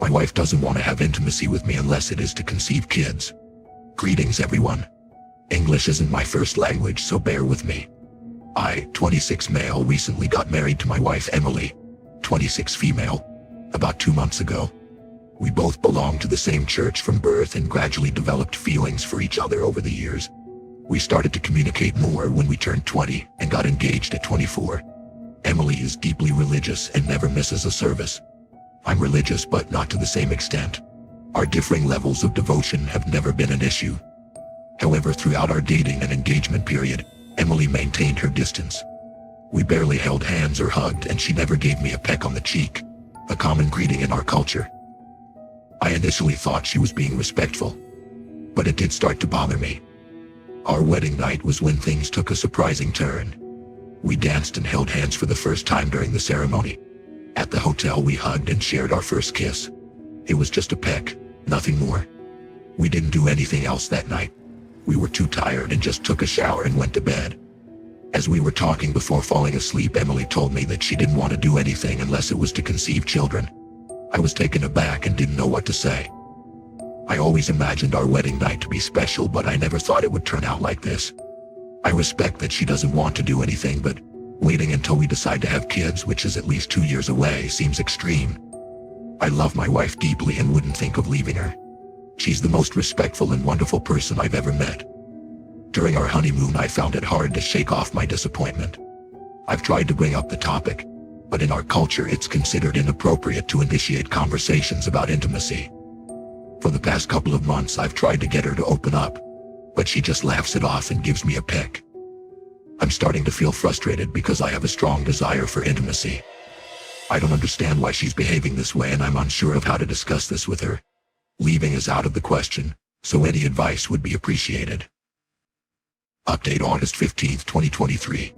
My wife doesn't want to have intimacy with me unless it is to conceive kids. Greetings everyone. English isn't my first language, so bear with me. I, 26 male, recently got married to my wife Emily, 26 female, about 2 months ago. We both belonged to the same church from birth and gradually developed feelings for each other over the years. We started to communicate more when we turned 20 and got engaged at 24. Emily is deeply religious and never misses a service. I'm religious, but not to the same extent. Our differing levels of devotion have never been an issue. However, throughout our dating and engagement period, Emily maintained her distance. We barely held hands or hugged, and she never gave me a peck on the cheek, a common greeting in our culture. I initially thought she was being respectful, but it did start to bother me. Our wedding night was when things took a surprising turn. We danced and held hands for the first time during the ceremony. At the hotel, we hugged and shared our first kiss. It was just a peck, nothing more. We didn't do anything else that night. We were too tired and just took a shower and went to bed. As we were talking before falling asleep, Emily told me that she didn't want to do anything unless it was to conceive children. I was taken aback and didn't know what to say. I always imagined our wedding night to be special, but I never thought it would turn out like this. I respect that she doesn't want to do anything, but waiting until we decide to have kids, which is at least 2 years away, seems extreme. I love my wife deeply and wouldn't think of leaving her. She's the most respectful and wonderful person I've ever met. During our honeymoon, I found it hard to shake off my disappointment. I've tried to bring up the topic, but in our culture it's considered inappropriate to initiate conversations about intimacy. For the past couple of months I've tried to get her to open up, but she just laughs it off and gives me a peck. I'm starting to feel frustrated because I have a strong desire for intimacy. I don't understand why she's behaving this way, and I'm unsure of how to discuss this with her. Leaving is out of the question, so any advice would be appreciated. Update August 15th, 2023.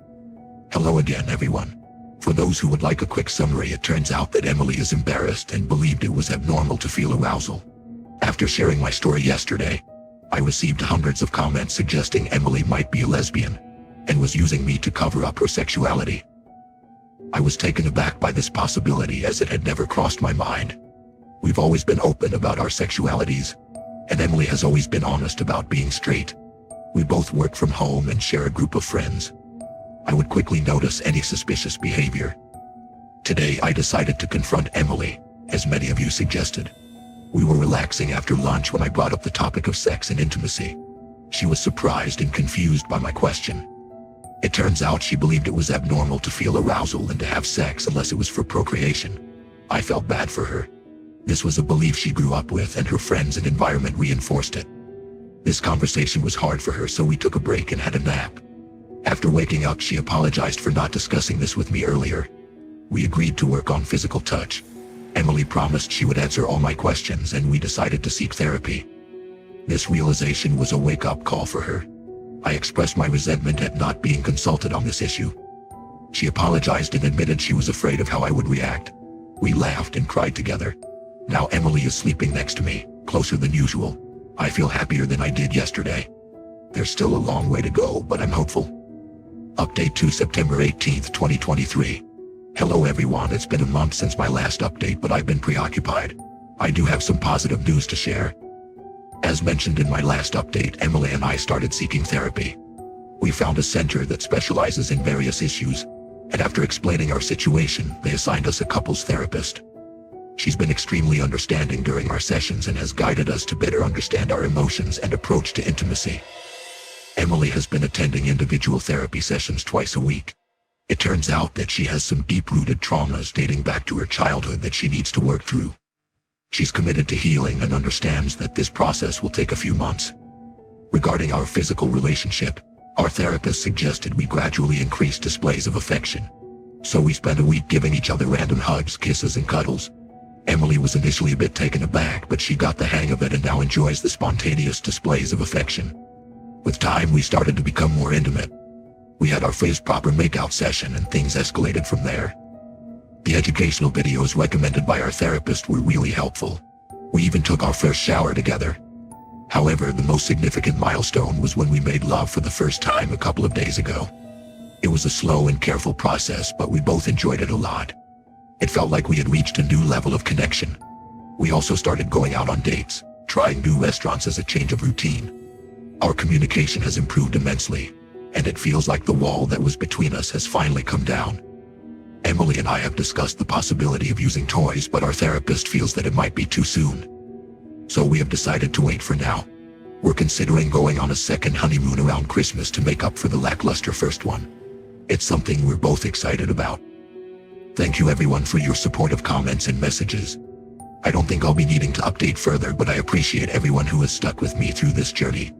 Hello again, everyone. For those who would like a quick summary, it turns out that Emily is embarrassed and believed it was abnormal to feel arousal. After sharing my story yesterday, I received hundreds of comments suggesting Emily might be a lesbian and was using me to cover up her sexuality. I was taken aback by this possibility, as it had never crossed my mind. We've always been open about our sexualities, and Emily has always been honest about being straight. We both work from home and share a group of friends. I would quickly notice any suspicious behavior. Today I decided to confront Emily, as many of you suggested. We were relaxing after lunch when I brought up the topic of sex and intimacy. She was surprised and confused by my question. It turns out she believed it was abnormal to feel arousal and to have sex unless it was for procreation. I felt bad for her. This was a belief she grew up with, and her friends and environment reinforced it. This conversation was hard for her, so we took a break and had a nap. After waking up, she apologized for not discussing this with me earlier. We agreed to work on physical touch. Emily promised she would answer all my questions, and we decided to seek therapy. This realization was a wake-up call for her. I expressed my resentment at not being consulted on this issue. She apologized and admitted she was afraid of how I would react. We laughed and cried together. Now Emily is sleeping next to me, closer than usual. I feel happier than I did yesterday. There's still a long way to go, but I'm hopeful. Update to September 18th, 2023. Hello everyone, it's been a month since my last update, but I've been preoccupied. I do have some positive news to share. As mentioned in my last update, Emily and I started seeking therapy. We found a center that specializes in various issues, and after explaining our situation, they assigned us a couples therapist. She's been extremely understanding during our sessions and has guided us to better understand our emotions and approach to intimacy. Emily has been attending individual therapy sessions twice a week. It turns out that she has some deep-rooted traumas dating back to her childhood that she needs to work through. She's committed to healing and understands that this process will take a few months. Regarding our physical relationship, our therapist suggested we gradually increase displays of affection. So we spent a week giving each other random hugs, kisses, and cuddles. Emily was initially a bit taken aback, but she got the hang of it and now enjoys the spontaneous displays of affection. With time, we started to become more intimate. We had our first proper makeout session, and things escalated from there. The educational videos recommended by our therapist were really helpful. We even took our first shower together. However, the most significant milestone was when we made love for the first time a couple of days ago. It was a slow and careful process, but we both enjoyed it a lot. It felt like we had reached a new level of connection. We also started going out on dates, trying new restaurants as a change of routine. Our communication has improved immensely, and it feels like the wall that was between us has finally come down. Emily and I have discussed the possibility of using toys, but our therapist feels that it might be too soon. So we have decided to wait for now. We're considering going on a second honeymoon around Christmas to make up for the lackluster first one. It's something we're both excited about. Thank you everyone for your supportive comments and messages. I don't think I'll be needing to update further, but I appreciate everyone who has stuck with me through this journey.